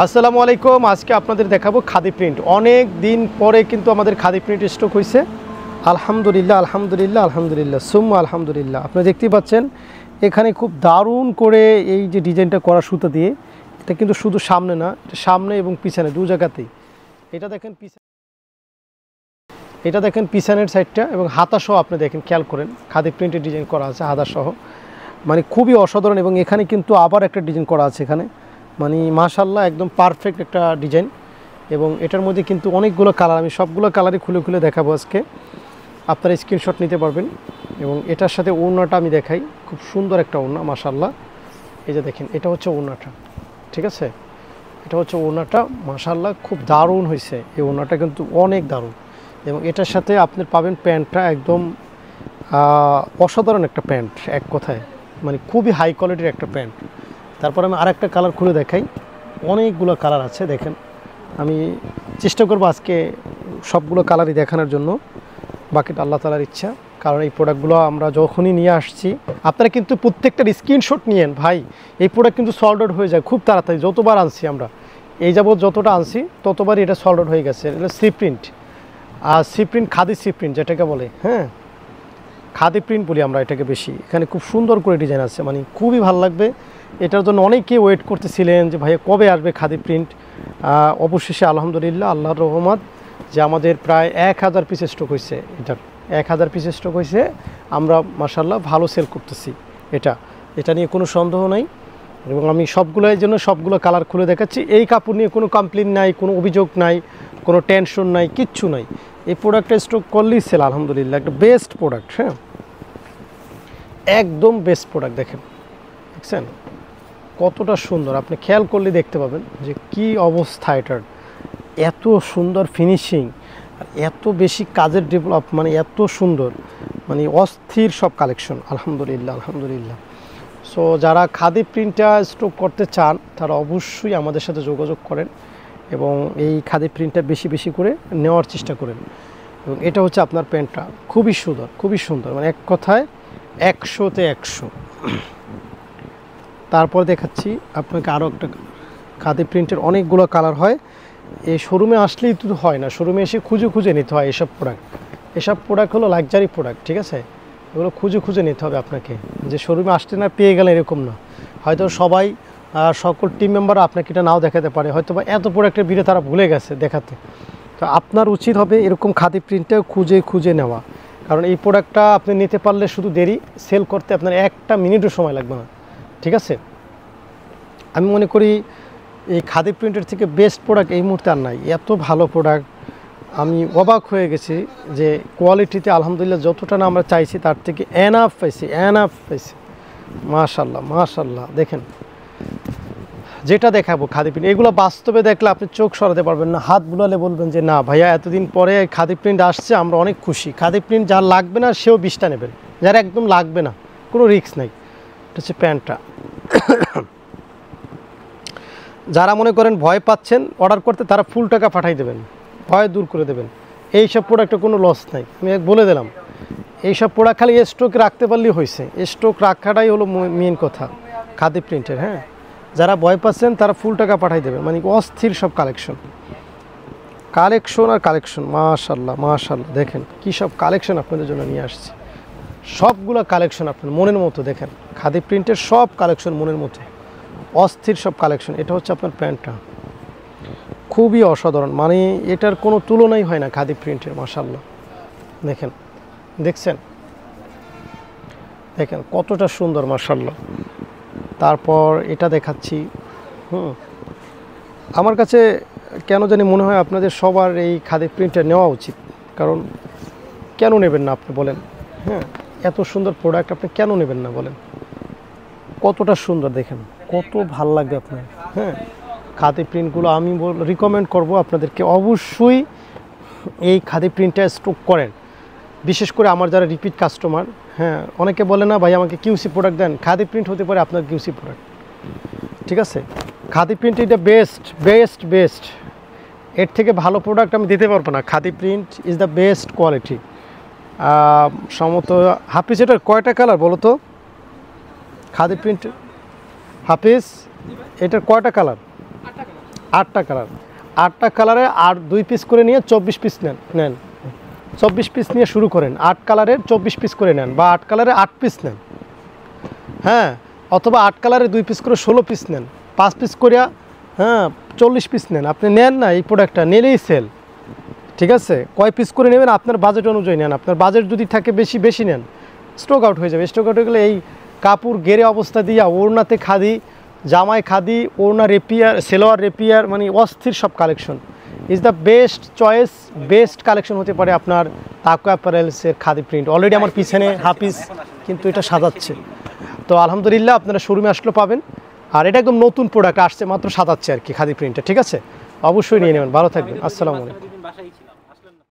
আসসালামু আলাইকুম। আজকে আপনাদের দেখাবো খাদি প্রিন্ট। অনেক দিন পরে কিন্তু আমাদের খাদি প্রিন্ট স্টক হয়েছে। আলহামদুলিল্লাহ আলহামদুলিল্লাহ আলহামদুলিল্লাহ সুম্মা আলহামদুলিল্লাহ। আপনারা দেখতেই পাচ্ছেন এখানে খুব দারুণ করে এই যে ডিজাইনটা করা সুতা দিয়ে, এটা কিন্তু শুধু সামনে না, এটা সামনে এবং পিছনে দু জায়গাতেই। এটা দেখেন পিছনের সাইডটা এবং হাতাসহ আপনি দেখেন, খেয়াল করেন খাদি প্রিন্টের ডিজাইন করা আছে হাতাসহ, মানে খুবই অসাধারণ। এবং এখানে কিন্তু আবার একটা ডিজাইন করা আছে এখানে, মানে মাশাআল্লাহ একদম পারফেক্ট একটা ডিজাইন। এবং এটার মধ্যে কিন্তু অনেকগুলো কালার, আমি সবগুলো কালারই খুলে খুলে দেখাবো আজকে, আপনারা স্ক্রিনশট নিতে পারবেন। এবং এটার সাথে ওড়নাটা আমি দেখাই, খুব সুন্দর একটা ওড়না মাশাআল্লাহ। এই যে দেখেন, এটা হচ্ছে ওড়নাটা, ঠিক আছে, এটা হচ্ছে ওড়নাটা মাশাআল্লাহ, খুব দারুণ হয়েছে এই ওড়নাটা, কিন্তু অনেক দারুণ। এবং এটার সাথে আপনি পাবেন প্যান্টটা একদম অসাধারণ একটা প্যান্ট, এক কথায় মানে খুবই হাই কোয়ালিটির একটা প্যান্ট। তারপর আমি আরেকটা কালার খুলে দেখাই, অনেকগুলো কালার আছে দেখেন। আমি চেষ্টা করবো আজকে সবগুলো কালারই দেখানোর জন্য, বাকিটা আল্লাহ তাআলার ইচ্ছা। কারণ এই প্রোডাক্টগুলো আমরা যখনই নিয়ে আসছি, আপনারা কিন্তু প্রত্যেকটার স্ক্রিনশট নিয়েন ভাই। এই প্রোডাক্ট কিন্তু সল্ড আউট হয়ে যায় খুব তাড়াতাড়ি, যতবার আনছি আমরা এই যাবৎ যতটা আনছি ততবারই এটা সল্ড আউট হয়ে গেছে। এটা সি প্রিন্ট, আর C print khadi C print যেটাকে বলে, হ্যাঁ খাদি প্রিন্ট বলি আমরা এটাকে বেশি। এখানে খুব সুন্দর করে ডিজাইন আছে, মানে খুবই ভালো লাগবে। এটার জন্য অনেকেই ওয়েট করতেছিলেন যে ভাইয়া কবে আসবে খাদি প্রিন্ট। অবশেষে আলহামদুলিল্লাহ আল্লাহর রহমত যে আমাদের প্রায় 1000 পিস স্টক হয়েছে। এটার 1000 পিস স্টক হয়েছে, আমরা মাশাআল্লাহ ভালো সেল করতেছি। এটা নিয়ে কোনো সন্দেহ নাই। এবং আমি সবগুলোর জন্য সবগুলো কালার খুলে দেখাচ্ছি। এই কাপড় নিয়ে কোনো কমপ্লেন নাই, কোনো অভিযোগ নাই, কোনো টেনশন নাই, কিচ্ছু নাই। এই প্রোডাক্টটা স্টক করলেই সেল আলহামদুলিল্লাহ, একটা বেস্ট প্রোডাক্ট, হ্যাঁ একদম বেস্ট প্রোডাক্ট। দেখছেন কতটা সুন্দর, আপনি খেয়াল করলে দেখতে পাবেন যে কি অবস্থা এটার, এত সুন্দর ফিনিশিং আর এত বেশি কাজের ডেভেলপ, মানে এত সুন্দর, মানে অস্থির সব কালেকশন আলহামদুলিল্লাহ আলহামদুলিল্লাহ। সো যারা খাদি প্রিন্টটা স্টক করতে চান তারা অবশ্যই আমাদের সাথে যোগাযোগ করেন এবং এই খাদি প্রিন্টটা বেশি বেশি করে নেওয়ার চেষ্টা করেন। এবং এটা হচ্ছে আপনার প্যান্টটা, খুবই সুন্দর খুবই সুন্দর, মানে এক কথায় 100-তে 100। তারপর দেখাচ্ছি আপনাকে আরও একটা, খাদি প্রিন্টের অনেকগুলো কালার হয়। এই শোরুমে আসলেই তো হয় না, শোরুমে এসে খুঁজে খুঁজে নিতে হয় এসব প্রোডাক্ট। এসব প্রোডাক্ট হলো লাক্সারি প্রোডাক্ট, ঠিক আছে, এগুলো খুঁজে খুঁজে নিতে হবে আপনাকে। যে শোরুমে আসতে না পেয়ে গেলে এরকম না, হয়তো সবাই সকল টিম মেম্বার আপনাকে এটা নাও দেখাতে পারে, হয়তো বা এত প্রোডাক্টের ভিড়ে তারা ভুলে গেছে দেখাতে। তো আপনার উচিত হবে এরকম খাদি প্রিন্টটা খুঁজে খুঁজে নেওয়া, কারণ এই প্রোডাক্টটা আপনি নিতে পারলে শুধু দেরি, সেল করতে আপনার একটা মিনিটও সময় লাগবে না, ঠিক আছে। আমি মনে করি এই খাদি প্রিন্টের থেকে বেস্ট প্রোডাক্ট এই মুহূর্তে আর নাই। এত ভালো প্রোডাক্ট, আমি অবাক হয়ে গেছি যে কোয়ালিটিতে আলহামদুলিল্লাহ যতটা না আমরা চাইছি তার থেকে এনাফ পাইছি মাশাআল্লাহ মাশাআল্লাহ। দেখেন যেটা দেখাবো খাদি প্রিন্ট, এগুলো বাস্তবে দেখলে আপনি চোখ সরাতে পারবেন না, হাত বুলালে বলবেন যে না ভাইয়া এতদিন পরে খাদি প্রিন্ট আসছে, আমরা অনেক খুশি। খাদি প্রিন্ট যার লাগবে না সেও 20টা নেবেন, যার একদম লাগবে না কোনো রিস্ক নাই। এটা হচ্ছে প্যান্টটা। যারা মনে করেন ভয় পাচ্ছেন অর্ডার করতে, তারা ফুল টাকা পাঠাই দেবেন, ভয় দূর করে দেবেন। এইসব প্রোডাক্টে কোনো লস নাই, আমি বলে দিলাম। এইসব প্রোডাক্ট খালি স্টক রাখতে পারলেই হয়েছে, স্টক রাখাটাই হলো মেন কথা খাদি প্রিন্টের। হ্যাঁ, যারা ভয় পাচ্ছেন তারা ফুল টাকা পাঠাই দেবেন, মানে অস্থির সব কালেকশন আর কালেকশন মাশাআল্লাহ মাশাআল্লাহ। দেখেন কী সব কালেকশন আপনাদের জন্য নিয়ে আসছি, সবগুলো কালেকশন আপনার মনের মতো। দেখেন খাদি প্রিন্টের সব কালেকশন মনের মতো, অস্থির সব কালেকশন। এটা হচ্ছে আপনার প্যান্টটা, খুবই অসাধারণ, মানে এটার কোনো তুলনাই হয় না খাদি প্রিন্টের মাশাআল্লাহ। দেখছেন কতটা সুন্দর মাশাআল্লাহ। তারপর এটা দেখাচ্ছি, আমার কাছে কেন জানি মনে হয় আপনাদের সবার এই খাদি প্রিন্টটা নেওয়া উচিত। কারণ কেন নেবেন না আপনি বলেন, হ্যাঁ এত সুন্দর প্রোডাক্ট আপনি কেন নেবেন না বলেন, কতটা সুন্দর। দেখেন কত ভাল লাগবে আপনার। হ্যাঁ, খাদি প্রিন্টগুলো আমি রিকমেন্ড করব আপনাদেরকে, অবশ্যই এই খাদি প্রিন্টটা স্টক করেন। বিশেষ করে আমার যারা রিপিট কাস্টমার, হ্যাঁ অনেকে বলে না ভাই আমাকে কিউসি প্রোডাক্ট দেন, খাদি প্রিন্ট হতে পারে আপনার কিউসি প্রোডাক্ট, ঠিক আছে। খাদি প্রিন্ট এটা বেস্ট, এর থেকে ভালো প্রোডাক্ট আমি দিতে পারবো না। Khadi print is the best quality. সম্ভবত হাফিজ এটার কয়টা কালার বলো তো? খাদি প্রিন্ট হাফিজ এটার কয়টা কালার? 8টা কালার, 8টা কালারে আর 2 পিস করে নিয়ে 24 পিস নেন 24 পিস নিয়ে শুরু করেন, 8 কালারের 24 পিস করে নেন, বা 8 কালারে 8 পিস নেন, হ্যাঁ, অথবা 8 কালারে 2 পিস করে 16 পিস নেন, 5 পিস করিয়া, হ্যাঁ, 40 পিস নেন। আপনি নেন না এই প্রোডাক্টটা, নিলেই সেল, ঠিক আছে? কয় পিস করে নেবেন আপনার বাজেট অনুযায়ী নেন, আপনার বাজেট যদি থাকে বেশি নেন, স্টক আউট হয়ে যাবে। স্টক আউট হয়ে গেলে এই কাপড় গেরে অবস্থা দিয়া ওড়নাতে খাদি, জামায় খাদি, ওড়না রেপিয়ার, সেলোয়ার রেপিয়ার, মানে অস্থির সব collection. Is the best choice, best collection হতে পারে আপনার তাকওয়া অ্যাপারেলসের খাদি প্রিন্ট। অলরেডি আমার পিছনে হাফিজ কিন্তু এটা সাজাচ্ছে, তো আলহামদুলিল্লাহ আপনারা শোরুমে আসলে পাবেন। আর এটা একদম নতুন প্রোডাক্ট আসছে, মাত্র সাজাচ্ছে আর কি খাদি প্রিন্টটা, ঠিক আছে? অবশ্যই নিয়ে নেবেন, ভালো থাকবেন, আসসালামু আলাইকুম।